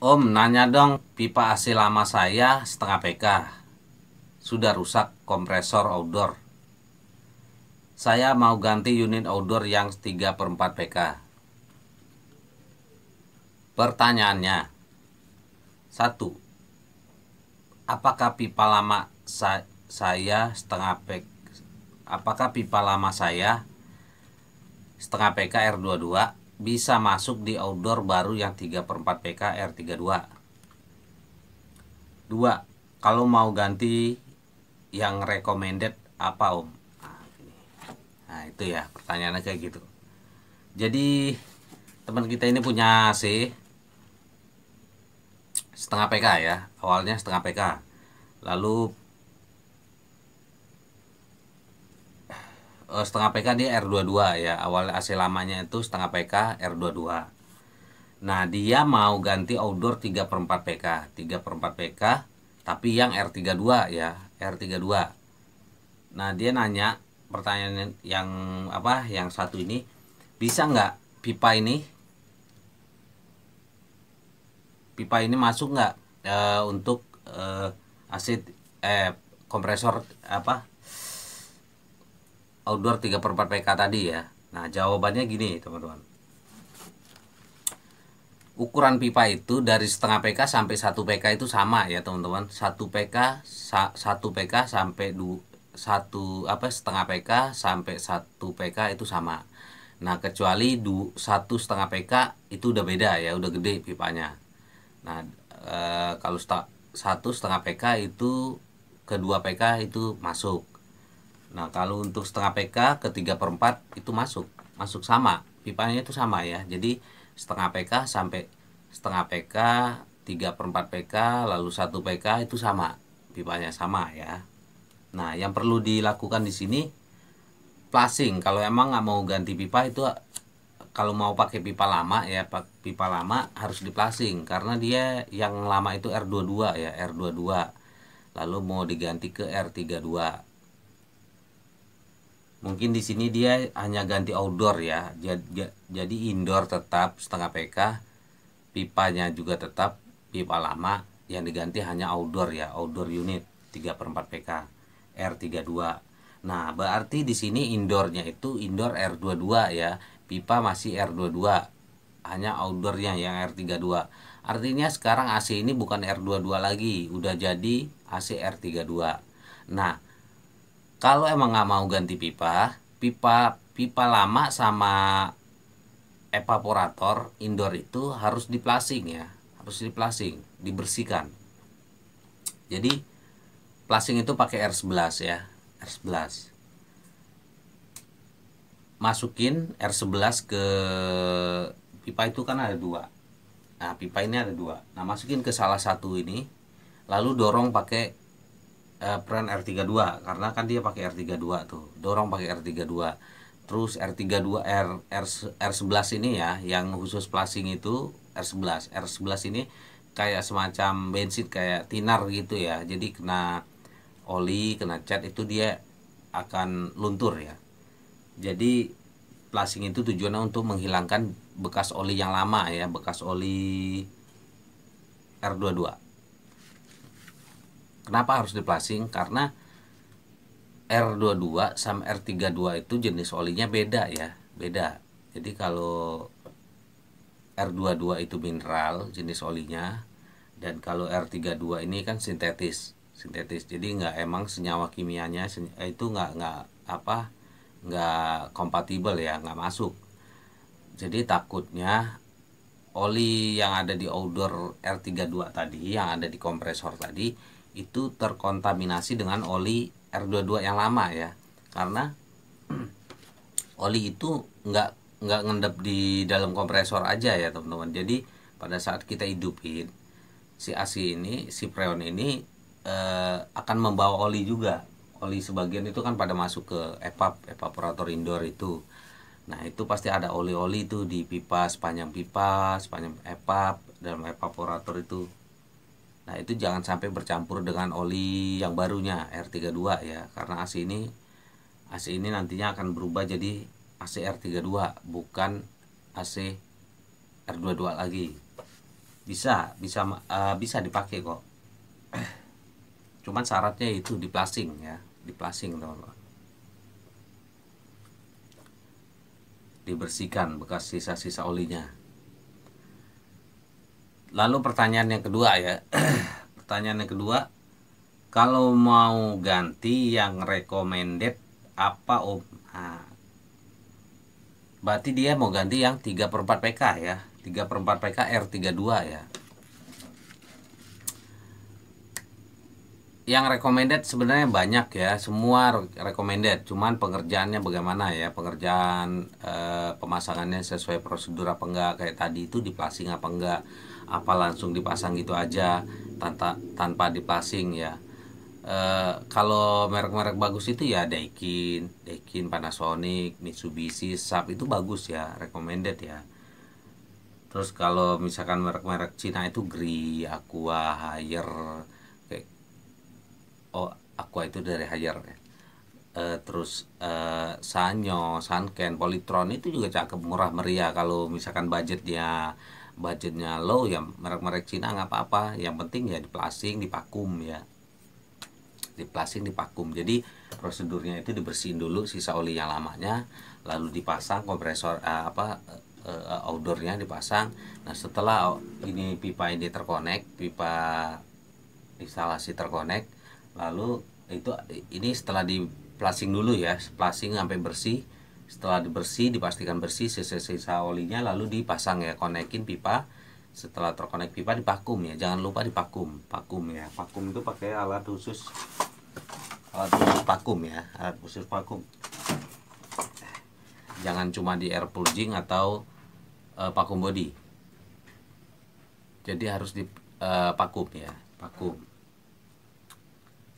Om, nanya dong, pipa AC lama saya setengah PK. Sudah rusak kompresor outdoor. Saya mau ganti unit outdoor yang 3/4 PK. Pertanyaannya, satu, apakah pipa lama saya setengah PK apakah pipa lama saya setengah PK R22 bisa masuk di outdoor baru yang 3/4 PK R32? Dua, kalau mau ganti yang recommended apa Om? Nah itu ya pertanyaannya kayak gitu. Jadi teman kita ini punya AC setengah PK ya, awalnya setengah PK. Lalu setengah PK dia R22 ya, awal AC lamanya itu setengah PK R22. Nah dia mau ganti outdoor 3/4 PK 3/4 PK tapi yang R32 ya, R32. Nah dia nanya pertanyaan yang apa, yang satu ini, bisa nggak pipa ini masuk nggak untuk AC kompresor apa outdoor 3/4 PK tadi ya. Nah jawabannya gini teman-teman, ukuran pipa itu dari setengah PK sampai 1 PK itu sama ya teman-teman. 1 PK sampai 1 setengah PK sampai 1 PK itu sama. Nah kecuali 1 setengah PK itu udah beda ya, udah gede pipanya. Nah kalau 1 setengah PK itu kedua PK itu masuk. Nah kalau untuk setengah PK ke 3/4 itu masuk sama, pipanya itu sama ya. Jadi setengah PK sampai setengah PK 3/4 PK lalu 1 PK itu sama, pipanya sama ya. Nah yang perlu dilakukan di sini flushing. Kalau emang nggak mau ganti pipa itu, kalau mau pakai pipa lama ya, pipa lama harus di flushing karena dia yang lama itu R22 ya, R22. Lalu mau diganti ke R32. Mungkin di sini dia hanya ganti outdoor ya. Jadi indoor tetap setengah PK, pipanya juga tetap pipa lama, yang diganti hanya outdoor ya, outdoor unit 3/4 PK R32. Nah, berarti di sini indoornya itu indoor R22 ya. Pipa masih R22. Hanya outdoornya yang R32. Artinya sekarang AC ini bukan R22 lagi, udah jadi AC R32. Nah, kalau emang nggak mau ganti pipa lama sama evaporator indoor itu harus diplasing ya, harus diplasing, dibersihkan. Jadi plasing itu pakai R11 ya, R11. Masukin R11 ke pipa itu kan ada dua. Nah pipa ini ada dua. Nah masukin ke salah satu ini, lalu dorong pakai peran R32 karena kan dia pakai R32 tuh, dorong pakai R32. Terus R32 R11 ini ya yang khusus plasing itu R11 ini kayak semacam bensin, kayak tinar gitu ya, jadi kena oli, kena cat itu dia akan luntur ya. Jadi plasing itu tujuannya untuk menghilangkan bekas oli yang lama ya, bekas oli R22. Kenapa harus diplasing? Karena R22 sama R32 itu jenis olinya beda ya, beda. Jadi kalau R22 itu mineral jenis olinya, dan kalau R32 ini kan sintetis. Jadi nggak, emang senyawa kimianya itu nggak kompatibel ya, nggak masuk. Jadi takutnya oli yang ada di outdoor R32 tadi, yang ada di kompresor tadi, itu terkontaminasi dengan oli R22 yang lama ya. Karena oli itu nggak ngendap di dalam kompresor aja ya teman-teman. Jadi pada saat kita hidupin si AC ini, si freon ini akan membawa oli juga. Oli sebagian itu kan pada masuk ke evaporator indoor itu. Nah itu pasti ada oli-oli itu di pipa, sepanjang dalam evaporator itu. Nah itu jangan sampai bercampur dengan oli yang barunya R32 ya, karena AC ini nantinya akan berubah jadi AC R32, bukan AC R22 lagi. bisa dipakai kok. Cuman syaratnya itu diplasing ya, diplasing teman-teman. Dibersihkan bekas sisa-sisa olinya. Lalu pertanyaan yang kedua ya. Pertanyaan yang kedua, kalau mau ganti yang recommended apa om? Nah, berarti dia mau ganti yang 3/4 PK ya, 3/4 PK R32 ya. Yang recommended sebenarnya banyak ya, semua recommended, cuman pengerjaannya bagaimana ya, pengerjaan pemasangannya sesuai prosedur apa enggak, kayak tadi itu diplasing apa enggak, apa langsung dipasang gitu aja tanpa diplasing ya. Kalau merek-merek bagus itu ya Daikin, Panasonic, Mitsubishi, Sharp itu bagus ya, recommended ya. Terus kalau misalkan merek-merek Cina itu Gree, Aqua, Haier, kayak Aqua itu dari Haier ya. Terus Sanyo, Sanken, Polytron itu juga cakep, murah meriah. Kalau misalkan budgetnya low ya merek-merek Cina nggak apa-apa. Yang penting ya diplasing, dipakum ya. Diplasing, dipakum. Jadi prosedurnya itu dibersihin dulu sisa oli yang lamanya, lalu dipasang kompresor outdoornya dipasang. Nah setelah ini pipa ini terkonek, pipa instalasi terkonek, lalu ini setelah diplasing dulu ya, plasing sampai bersih. Setelah dipastikan bersih sisa-sisa olinya, lalu dipasang ya, konekin pipa. Setelah terkonek pipa dipakum ya, jangan lupa dipakum, pakum ya. Pakum itu pakai alat khusus vakum ya, alat khusus vakum. Jangan cuma di air purging atau vakum body. Jadi harus dipakum ya, vakum.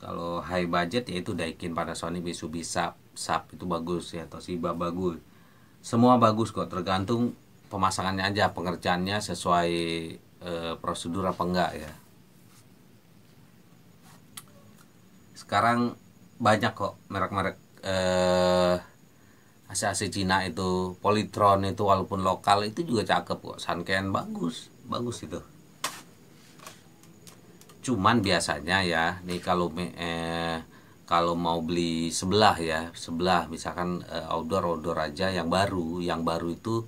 Kalau high budget yaitu Daikin, Panasonic, Mitsubishi, Sharp itu bagus ya, Toshiba bagus. Semua bagus kok, tergantung pemasangannya aja, pengerjaannya sesuai prosedur apa enggak ya. Sekarang banyak kok merek-merek AC-AC Cina itu, Polytron itu walaupun lokal itu juga cakep kok, Sanken bagus itu. Cuman biasanya ya nih, kalau mau beli sebelah misalkan outdoor aja yang baru itu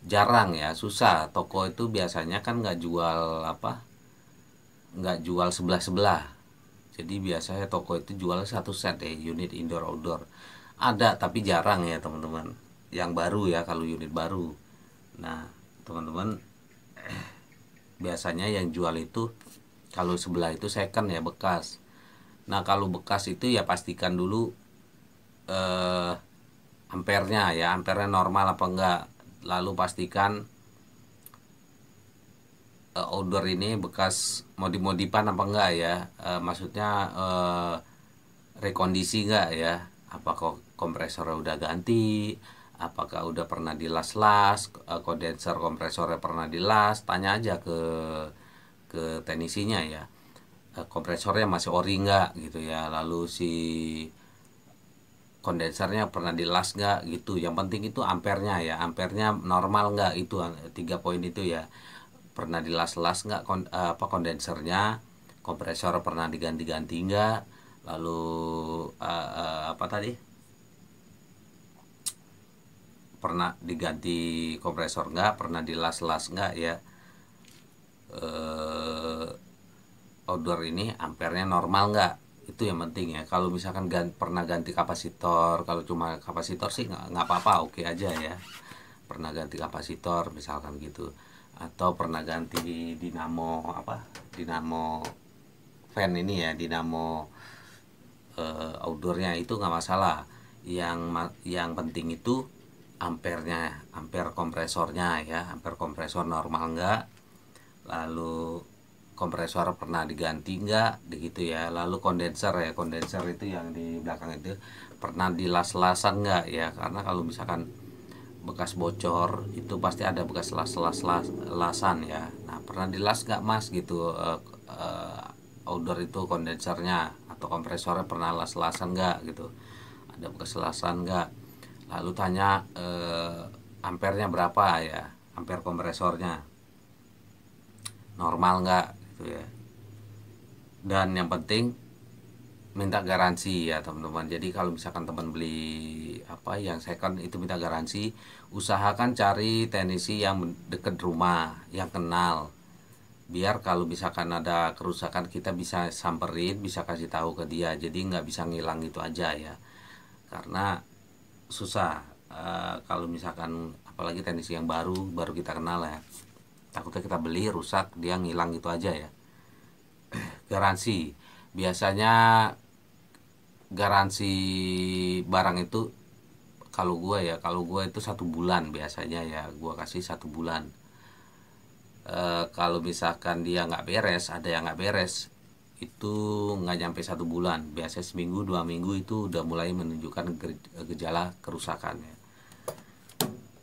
jarang ya, susah. Toko itu biasanya kan nggak jual sebelah. Jadi biasanya toko itu jual satu set unit indoor outdoor. Ada tapi jarang ya teman-teman, yang baru ya, kalau unit baru. Nah teman-teman, biasanya yang jual itu kalau sebelah itu second ya, bekas. Nah kalau bekas itu ya pastikan dulu ampernya normal apa enggak. Lalu pastikan outdoor ini bekas modif-modifan apa enggak ya, maksudnya rekondisi enggak ya, apakah kompresornya udah ganti, apakah udah pernah dilas-las, kondenser kompresornya pernah dilas. Tanya aja ke teknisinya ya, kompresornya masih ori enggak gitu ya, lalu si kondensernya pernah dilas nggak gitu. Yang penting itu ampernya ya, ampernya normal nggak, itu 3 poin itu ya. Pernah dilas-las nggak kondensernya, kompresor pernah diganti-ganti nggak, lalu pernah diganti kompresor nggak, pernah dilas-las nggak ya. Outdoor ini ampernya normal nggak, itu yang penting ya. Kalau misalkan pernah ganti kapasitor, kalau cuma kapasitor sih nggak apa-apa, oke aja ya. Pernah ganti kapasitor misalkan gitu, atau pernah ganti dinamo fan ini ya, dinamo outdoornya, itu nggak masalah. Yang penting itu amper kompresornya ya, amper kompresor normal nggak, lalu kompresor pernah diganti enggak gitu ya. Lalu kondenser itu yang di belakang itu pernah dilas-lasan enggak ya, karena kalau misalkan bekas bocor itu pasti ada bekas lasan ya. Nah pernah dilas enggak mas gitu, outdoor itu kondensernya atau kompresornya pernah las-lasan enggak gitu, ada bekas lasan enggak. Lalu tanya ampernya berapa ya, amper kompresornya. normal nggak gitu ya. Dan yang penting minta garansi ya teman-teman. Jadi kalau misalkan teman beli apa yang second itu minta garansi, usahakan cari teknisi yang deket rumah, yang kenal. Biar kalau misalkan ada kerusakan kita bisa samperin, bisa kasih tahu ke dia. Jadi nggak bisa ngilang gitu aja ya. Karena susah kalau misalkan apalagi teknisi yang baru kita kenal ya. Takutnya kita beli rusak, dia ngilang gitu aja ya. Garansi biasanya garansi barang itu kalau gue itu 1 bulan biasanya ya, gue kasih 1 bulan. Kalau misalkan dia nggak beres, ada yang nggak beres, itu nggak nyampe 1 bulan, biasanya seminggu 2 minggu itu udah mulai menunjukkan gejala kerusakan ya.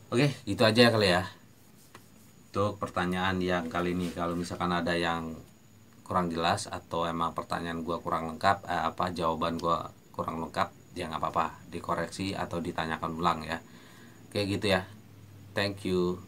Oke, itu aja kali ya untuk pertanyaan yang kali ini. Kalau misalkan ada yang kurang jelas atau emang pertanyaan gua kurang lengkap, jawaban gua kurang lengkap, ya nggak apa-apa, dikoreksi atau ditanyakan ulang ya, kayak gitu ya. Thank you.